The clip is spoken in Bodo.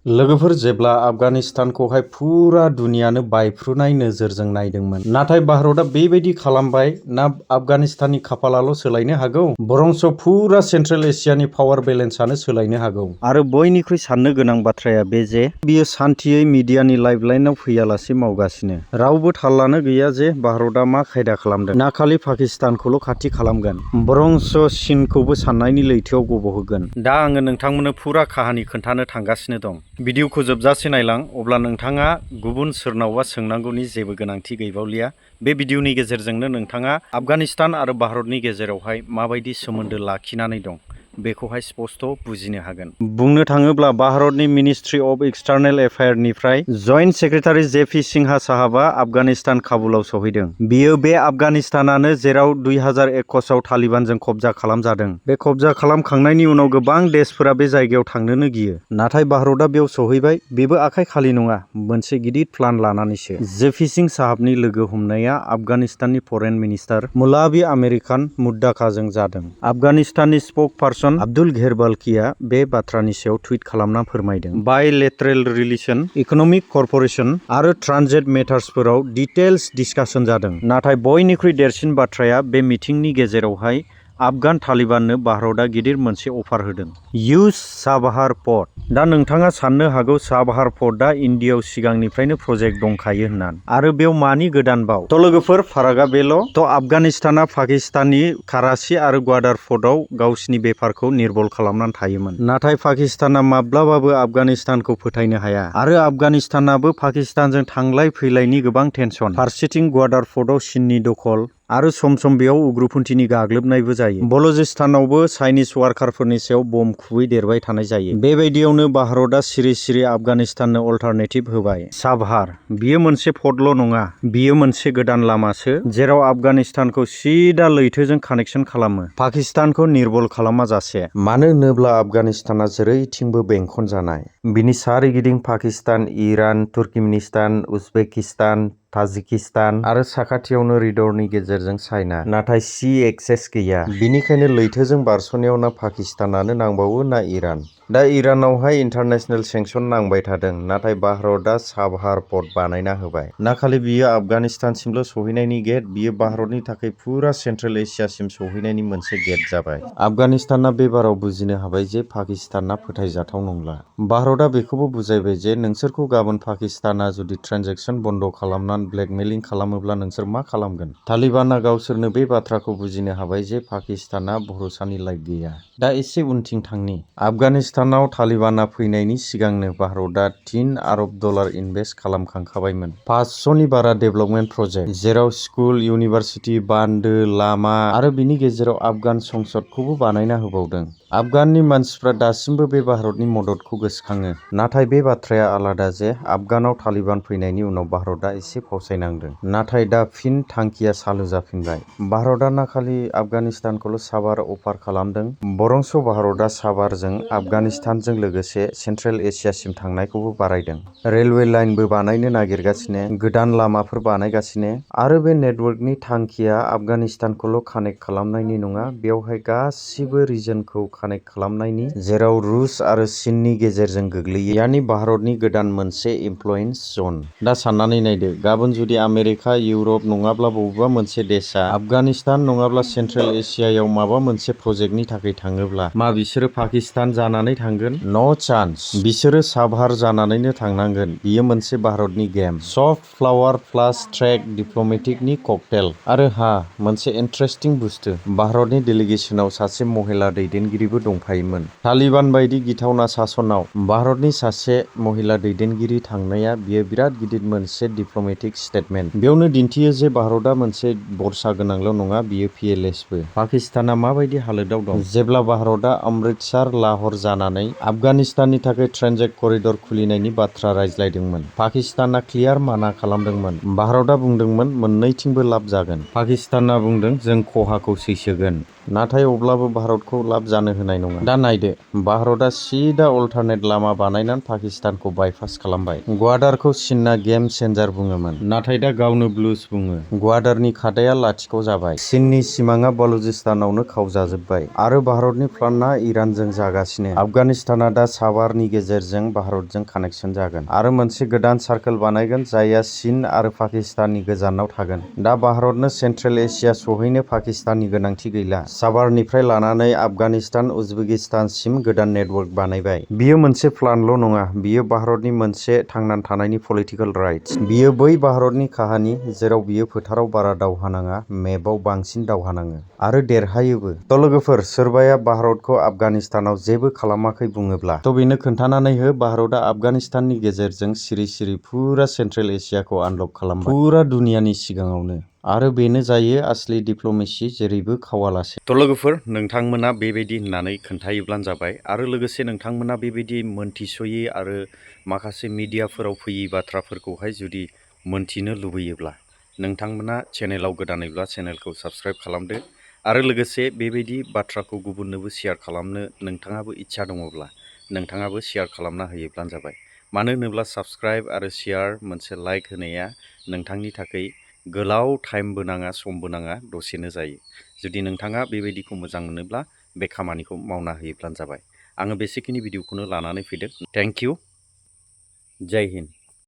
लोगोफोर जेब्ला आफगानिस्तानखौहाय फुरा दुनियानो बायफ्रुनाय नोजोरजों नायदोंमोन, नाथाय भारतआ बेबायदि खालामबाय ना आफगानिस्ताननि खाफालाल' सोलायनो हागौ, बरंस फुरा सेन्ट्रेल एसियानि पावार बेलेन्सआनो सोलायनो हागौ। आरो बयनिख्रुइ साननो गोनां बाथ्राया बे जे बियो सान्थियै मिडियानि लाइफलाइनआव फैयालासे मावगासिनो। रावबो थालानो गैया जे भारतआ मा खायदा खालामदों, ना खालि पाकिस्तानखौल' खाथि खालामगोन, बरंस चीनखौबो साननायनि लैथोआव गब'होगोन। दा आङो नोंथांमोननो फुरा काहानि खोन्थानो थांगासिनो दं। भिडिअखौ जोबजासे नायलां, अब्ला नोंथाङा गुबुन सोरनावबा सोंनांगौनि जेबो गोनांथि गैबावलिया। बे भिडिअनि गेजेरजोंनो नोंथाङा आफगानिस्तान आरो भारतनि गेजेरावहाय माबायदि सोमोन्दो लाखिनानै दं बेखौहाय स्पष्ट बुजिनो हागोन। बुंनो थाङोब्ला भारतनि मिनिस्ट्रि अफ एक्सटार्नेल एफेयार्सनिफ्राय जइन्ट सेक्रेटारि जे.पि. सिंहा साहाबा आफगानिस्तान काबुलाव सौहैदों। बियो बे आफगानिस्तानानो जेराव 2021 आव तालिबानजों कब्जा खालामजादों। बे कब्जा खालामखांनायनि उनाव गोबां देशफोरा बे जायगायाव थांनोनो गियो। नाथाय भारतआ बेयाव सौहैबाय, बेबो आखाइ खालि नङा, मोनसे गिदिर प्लान लानानैसो। जे.पि. सिं साहाबनि लोगो हमनाया आफगानिस्ताननि फरेन मिनिस्टार मुलावी आमेरिकान मुद्दाकाजों जादों। आफगानिस्ताननि स्पक पार्सन आब्दुल घेरबालकिया बे बाथ्रानि सायाव टुइट खालामना फोरमायदों। बायलेटरेल रिलेशन, इकनमिक कॉर्पोरेशन आरो ट्रानजिट मेटार्सफोराव डिटेल्स डिस्कासन जादों। नाथाय बयनिख्रुइ देरसिन बाथ्राया बे मिटिंनि गेजेरावहाय आफगान तालिबाननो भारतआ गिदिर मोनसे अफार होदों। इउज चाबाहार पर्ट। दा नोंथाङा साननो हागौ चाबाहार पर्टआ इन्डियायाव सिगांनिफ्रायनो प्रजेक्ट दंखायो होननानै, आरो बेयाव मानि गोदान बाव? लोगोफोर फारागा बेल'। आफगानिस्ताना पाकिस्ताननि कराची आरो ग्वादार पर्टआव गावसिनि बेफारखौ निर्भर खालामनानै थायोमोन। नाथाय पाकिस्ताना माब्लाबाबो आफगानिस्तानखौ फोथायनो हाया, आरो आफगानिस्तानाबो पाकिस्तानजों थांलाय फैलायनि गोबां टेनसन। फारसेथिं ग्वादार पर्टआव चीननि दखल, आरो सम सम बेयाव उग्रपन्थिनि गाग्लोबनायबो जायो। बलुचिस्तानावबो चाइनिज वारकारफोरनि सायाव बम खुबैदेरबाय थानाय जायो। बेबायदियावनो भारतआ सिरि सिरि आफगानिस्ताननो अल्टारनेटिभ होबाय, चाबहार। बियो मोनसे पर्टल' नङा, बियो मोनसे गोदान लामासो, जेराव आफगानिस्तानखौ सिदा लैथोजों कानेक्सन खालामो, पाकिस्तानखौ निर्बल खालामाजासे। मानो होनोब्ला आफगानिस्ताना जेरैथिंबो बेंखनजानाय। बिनि सारिगिदिं Pakistan, Iran, Turkmenistan, Uzbekistan, Tajikistan आरो साखाथियावनो रिडरनि गेजेरजों चाइना। नाथाय सी एक्सेस गैया। बिनिखायनो लैथोजों बारस'नायाव ना पाकिस्तानानो नांबावो ना इरान। दा इरानावहाय इन्टारनेशनेल सेंक्सन नांबाय थादों, नाथाय भारतआ चाबहार पर्ट बानायना होबाय। ना खालि बियो आफगानिस्तानसिमल' सौहैनायनि गेट, बियो भारतनि थाखाय फुरा सेन्ट्रेल एसियासिम सौहैनायनि मोनसे गेट जाबाय। आफगानिस्ताना बे बाराव बुजिनो हाबाय जे पाकिस्ताना फोथायजाथाव नंला। भारतआ बेखौबो बुजायबाय जे नोंसोरखौ गाबोन पाकिस्ताना जुदि ट्रेन्जेक्सन बन्द खालामनानै ब्लेकमेलिं खालामोब्ला नोंसोर मा खालामगोन? तालिबानआ गावसोरनो बे बाथ्राखौ बुजिनो हाबाय जे पाकिस्ताना भरोसानि लाइट गैया। दा एसे उनथिं थांनि। आफगानिस्तानाव तालिबानआ फैनायनि सिगांनो भारतआ $3 आरब इनभेस्ट खालामखांखाबायमोन। 500नि बारा डेभेलपमेन्ट प्रजेक्ट, जेराव स्कुल, इउनिभार्सिटि, बान्दो, लामा आरो बिनि गेजेराव आफगान संसदखौबो बानायना होबावदों। आफगाननि मानसिफ्रा दासिमबो बे भारतनि मददखौ गोसोखाङो। नाथाय बे बाथ्राया आलादा जे आफगानाव तालिबान फैनायनि उनाव भारतआ एसे फावसायनांदों। नाथाय दा फिन थांखिया चालु जाफिनबाय। भारतआ ना खालि आफगानिस्तानखौल' चाबार अफार खालामदों, बरंस भारतआ चाबारजों आफगानिस्तानजों लोगोसे सेन्ट्रेल एसियासिम थांनायखौबो बारायदों। रेलवे लाइनबो बानायनो नागिरगासिनो, गोदान लामाफोर बानायगासिनो, आरो बे नेटवर्कनि थांखिया आफगानिस्तानखौल' कानेक्ट खालामनायनि नङा, बेवहाय गासिबो रिजनखौ कानेक्ट खालामनायनि, जेराव रुस आरो चीननि गेजेरजों गोग्लैयो। यानि भारतनि गोदान मोनसे इनफ्लुएन्स जन। दा साननानै नायदो, गाबोन जुदि आमेरिका, इउरप नङाब्ला बबेबा मोनसे देशआ आफगानिस्तान नङाब्ला सेन्ट्रेल एसियायाव माबा मोनसे प्रजेक्टनि थाखाय थाङोब्ला, मा बिसोरो पाकिस्तान जानानै थांगोन? न' चान्स। बिसोरो चाबहार जानानैनो थांनांगोन। बियो मोनसे भारतनि गेम। सफ्ट फ्लावार प्लास ट्रेक डिप्ल'मेटिकनि ककटेल। आरो मोनसे इन्ट्रेस्टिं बुस्थु, भारतनि डेलिगेसनाव सासे महिला दैदेनगिरिबो दंफायोमोन। तालिबान बायदि गिथावना शासनाव भारतनि सासे महिला दैदेनगिरि थांनाया बियो बिराद गिदिर मोनसे डिप्ल'मेटिक स्टेटमेन्ट। बेयावनो दिन्थियो जे भारतआ मोनसे बरसा गोनांल' नङा, बियो फियरलेसबो। पाकिस्ताना माबायदि हालोदाव दं? जेब्ला भारतआ अमृतसर, लाहौर जानानै आफगानिस्ताननि थाखाय ट्रेन्जिट करिडर खुलिनायनि बाथ्रा रायज्लायदोंमोन, पाकिस्ताना क्लियार माना खालामदोंमोन। भारतआ बुंदोंमोन मोन्नैथिंबो लाब जागोन। पाकिस्ताना बुंदों जों खहाखौ सैसोगोन। नाथाय अब्लाबो भारतखौ लाब जानो होनाय नङा। दा नायदो, भारतआ सिदा अल्टारनेट लामा बानायनानै पाकिस्तानखौ बाइपास खालामबाय। ग्वादारखौ चीनना गेम चेन्जार बुङोमोन, नाथाय दा गावनो ब्लुज बुङो। ग्वादारनि खादाया लाथिख' जाबाय। चीननि सिमाङा बलुचिस्तानावनो खावजाजोब्बाय आरो भारतनि प्लानआ इरानजों जागासिनो। आफगानिस्ताना दा साबारनि गेजेरजों भारतजों कानेक्सन जागोन आरो मोनसे गोदान सार्केल बानायगोन जायहा चीन आरो पाकिस्ताननि गोजानाव थागोन। दा भारतनो सेन्ट्रेल एसिया सौहैनो पाकिस्ताननि गोनांथि गैला। साबारनिफ्राय लानानै आफगानिस्तान, उजबेकिस्तानसिम गोदान नेटवर्क बानायबाय। बियो मोनसे प्लानल' नङा, बियो भारतनि मोनसे थांनानै थानायनि पलिटिकेल राइट्स। बियो बै भारतनि काहानि जेराव बियो फोथाराव बारा दावहा नाङा, मेपआव बांसिन दावहा नाङो आरो देरहायोबो। थ' लोगोफोर, सोरबाया भारतखौ आफगानिस्तानाव जेबो खालामाखै बुङोब्ला बेनो खोन्थानानै हो भारतआ आफगानिस्ताननि गेजेरजों सिरि सिरि फुरा सेन्ट्रेल एसियाखौ आनलक खालामबाय, फुरा दुनियानि सिगाङावनो। आरो बेनो जायो आसलि डिप्ल'मेसि, जेरैबो खावालासे। थ' लोगोफोर, नोंथांमोना बेबायदि होननानै खोन्थायोब्लानो जाबाय आरो लोगोसे नोंथांमोना बेबायदि मोनथिस'यै आरो माखासे मिडियाफोराव फैयै बाथ्राफोरखौहाय जुदि मोनथिनो लुबैयोब्ला नोंथांमोना चेनेलाव गोदानैब्ला चेनेलखौ साबस्क्राइब खालामदो आरो लोगोसे बेबायदि बाथ्राखौ गुबुननोबो शेयार खालामनो नोंथाङाबो इच्छा दङब्ला नोंथाङाबो शेयार खालामना होयोब्लानो जाबाय। मानो होनोब्ला साबस्क्राइब आरो शेयार, मोनसे लाइक होनाया नोंथांनि थाखाय गोलाव टाइमबो नाङा, समबो नाङा, दसेनो जायो। जुदि नोंथाङा बेबायदिखौ मोजां मोनोब्ला बे खामानिखौ मावना होयोब्लानो जाबाय। आङो बेसेखिनि भिडिअखौनो लानानै फैदों। Thank you. जय हिन्द।